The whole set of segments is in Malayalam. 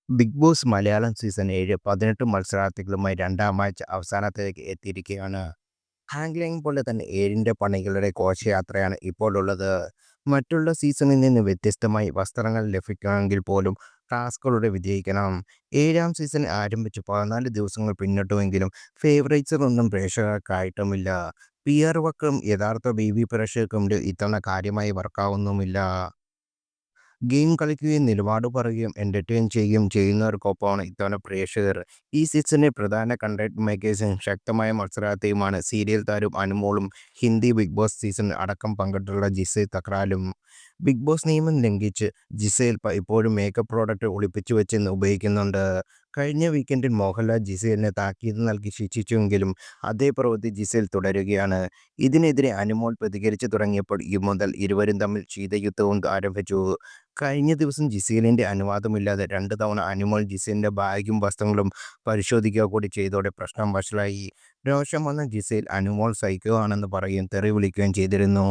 ബിഗ് ബോസ് മലയാളം സീസൺ 7 18 മത്സരാർത്ഥികളുമായി രണ്ടാം ആഴ്ച അവസാനത്തിലേക്ക് എത്തിയിരിക്കുകയാണ്. ഹാങ്ലിങ് പോലെ തന്നെ 7ന്റെ പണികളുടെ ഘോഷയാത്രയാണ് ഇപ്പോൾ ഉള്ളത്. മറ്റുള്ള സീസണിൽ നിന്ന് വ്യത്യസ്തമായി വസ്ത്രങ്ങൾ ലഭിക്കണമെങ്കിൽ പോലും ടാസ്കുകളുടെ വിജയിക്കണം. ഏഴാം സീസൺ ആരംഭിച്ച് 14 ദിവസങ്ങൾ പിന്നിട്ടുമെങ്കിലും ഫേവറേറ്റ്സ് ഒന്നും പ്രേക്ഷകർക്കായിട്ടുമില്ല. പി ആർ വക്കും യഥാർത്ഥ ബി പ്രേക്ഷകർക്ക് മുന്നിൽ ഇത്തവണ കാര്യമായി വർക്കാവുന്നുമില്ല. ഗെയിം കളിക്കുകയും നിലപാട് പറയുകയും എൻ്റർടൈൻ ചെയ്യുകയും ചെയ്യുന്നവർക്കൊപ്പമാണ് ഇത്തവണ പ്രേക്ഷകർ. ഈ സീസണിലെ പ്രധാന കണ്ടന്റ് മേക്കേഴ്സും ശക്തമായ മത്സരാർത്ഥിയുമാണ് സീരിയൽ താരം അനുമോളും ഹിന്ദി ബിഗ് ബോസ് സീസൺ അടക്കം പങ്കിട്ടുള്ള ജിസേൽ തക്രാലും. ബിഗ് ബോസ് നിയമം ലംഘിച്ച് ജിസേൽ ഇപ്പോഴും മേക്കപ്പ് പ്രോഡക്റ്റ് ഒളിപ്പിച്ചു വെച്ചെന്ന് ഉപയോഗിക്കുന്നുണ്ട്. കഴിഞ്ഞ വീക്കെൻഡിൽ മോഹൻലാൽ ജിസേലിനെ താക്കീത് നൽകി ശിക്ഷിച്ചുവെങ്കിലും അതേ പ്രവൃത്തി ജിസേൽ തുടരുകയാണ്. ഇതിനെതിരെ അനുമോൾ പ്രതികരിച്ചു തുടങ്ങിയപ്പോൾ മുതൽ ഇരുവരും തമ്മിൽ ശീതയുദ്ധവും ആരംഭിച്ചു. കഴിഞ്ഞ ദിവസം ജിസേലിന്റെ അനുവാദമില്ലാതെ 2 തവണ അനുമോൾ ജിസേലിന്റെ ബാഗും വസ്ത്രങ്ങളും പരിശോധിക്കുക കൂടി ചെയ്തതോടെ പ്രശ്നം വഷളായി. രോഷം വന്ന ജിസേൽ അനുമോൾ സൈക്കോ ആണെന്ന് പറയുകയും തെറി വിളിക്കുകയും ചെയ്തിരുന്നു.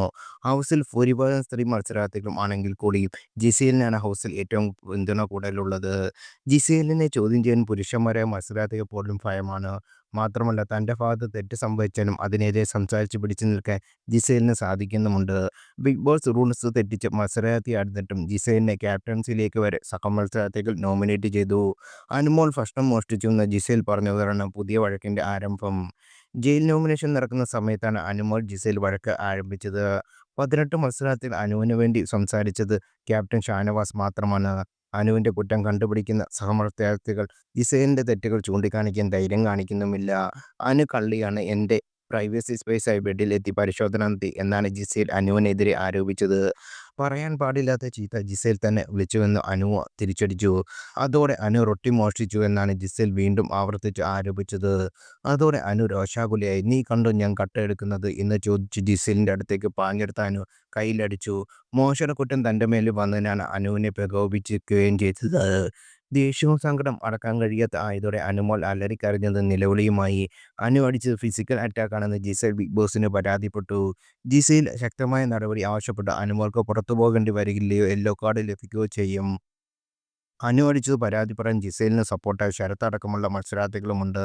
ഹൗസിൽ ഭൂരിഭാഗം സ്ത്രീ മത്സരാർത്ഥികളും ആണെങ്കിൽ കൂടിയും ജിസേലിനാണ് ഹൗസിൽ ഏറ്റവും പിന്തുണ കൂടുതലുള്ളത്. ജിസേലിനെ ചോദ്യം ചെയ്യാൻ പുരുഷന്മാരായ മത്സരാർത്ഥികൾ പോലും ഭയമാണ്. മാത്രമല്ല തൻ്റെ ഭാഗത്ത് തെറ്റ് സംഭവിച്ചാലും അതിനെതിരെ സംസാരിച്ച് പിടിച്ചു നിൽക്കാൻ ജിസേലിന് സാധിക്കുന്നുമുണ്ട്. ബിഗ് ബോസ് റൂൾസ് തെറ്റിച്ച് മത്സരാർത്ഥിയായിരുന്നിട്ടും ജിസേലിനെ ക്യാപ്റ്റൻസിയിലേക്ക് വരെ സഹമത്സരാർത്ഥികൾ നോമിനേറ്റ് ചെയ്തു. അനുമോൾ ഭക്ഷണം മോഷ്ടിച്ചുവെന്ന് ജിസേൽ പറഞ്ഞതാണ് പുതിയ വഴക്കിൻ്റെ ആരംഭം. ജയിൽ നോമിനേഷൻ നടക്കുന്ന സമയത്താണ് അനുമോൾ ജിസേൽ വഴക്ക് ആരംഭിച്ചത്. 18 മത്സരാർത്ഥികൾ അനുവിന് വേണ്ടി സംസാരിച്ചത് ക്യാപ്റ്റൻ ഷാനവാസ് മാത്രമാണ്. അനുവിൻ്റെ കുറ്റം കണ്ടുപിടിക്കുന്ന സഹമത്സരാർത്ഥികൾ ജിസേലിൻ്റെ തെറ്റുകൾ ചൂണ്ടിക്കാണിക്കാൻ ധൈര്യം കാണിക്കുന്നുമില്ല. അനു കള്ളിയാണ്, എൻ്റെ പ്രൈവസി സ്പേസായി ബെഡിൽ എത്തി പരിശോധന നടത്തി എന്നാണ് ജിസേൽ അനുവിനെതിരെ ആരോപിച്ചത്. പറയാൻ പാടില്ലാത്ത ചീത്ത ജിസേൽ തന്നെ വിളിച്ചുവെന്ന് അനു തിരിച്ചടിച്ചു. അതോടെ അനു റൊട്ടി മോഷ്ടിച്ചു എന്നാണ് ജിസേൽ വീണ്ടും ആവർത്തിച്ച് ആരോപിച്ചത്. അതോടെ അനു രോഷാകുലയായി. നീ കണ്ടോ ഞാൻ കട്ടെടുക്കുന്നത് എന്ന് ചോദിച്ച് ജിസേലിൻ്റെ അടുത്തേക്ക് പാഞ്ഞെടുത്ത അനു കയ്യിലടിച്ചു. മോഷണക്കുറ്റം തൻ്റെ മേൽ വന്നതിനാണ് അനുവിനെ പ്രകോപിപ്പിക്കുകയും ചെയ്തത്. ദേഷ്യവും സങ്കടം അടക്കാൻ കഴിയാത്ത ആയതോടെ അനുമോൾ അലറിക്കരഞ്ഞത് നിലവിളിയുമായി. അനു അടിച്ചത് ഫിസിക്കൽ അറ്റാക്കാണെന്ന് ജിസേൽ ബിഗ് ബോസിന് പരാതിപ്പെട്ടു. ജിസേൽ ശക്തമായ നടപടി ആവശ്യപ്പെട്ടു. അനുമോൾക്ക് പുറത്തു പോകേണ്ടി വരികയോ യെല്ലോ കാർഡ് ലഭിക്കുകയോ ചെയ്യും. അനു അടിച്ചത് പരാതി പറയാൻ ജിസേലിന് സപ്പോർട്ടായി ശരത്ത് അടക്കമുള്ള മത്സരാർത്ഥികളുമുണ്ട്.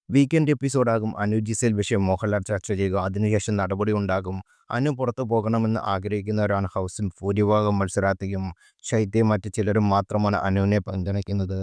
വീക്കെൻഡ് എപ്പിസോഡാകും അനു ജിസേൽ വിഷയം മോഹൻലാൽ ചർച്ച ചെയ്യുക. അതിനുശേഷം നടപടി ഉണ്ടാകും. അനു പുറത്തു പോകണമെന്ന് ആഗ്രഹിക്കുന്നവരാണ് ഹൗസിൽ ഭൂരിഭാഗം മത്സരാർത്ഥിയും. ശൈത്യയും മറ്റ് ചിലരും മാത്രമാണ് അനുവിനെ പിന്തുണയ്ക്കുന്നത്.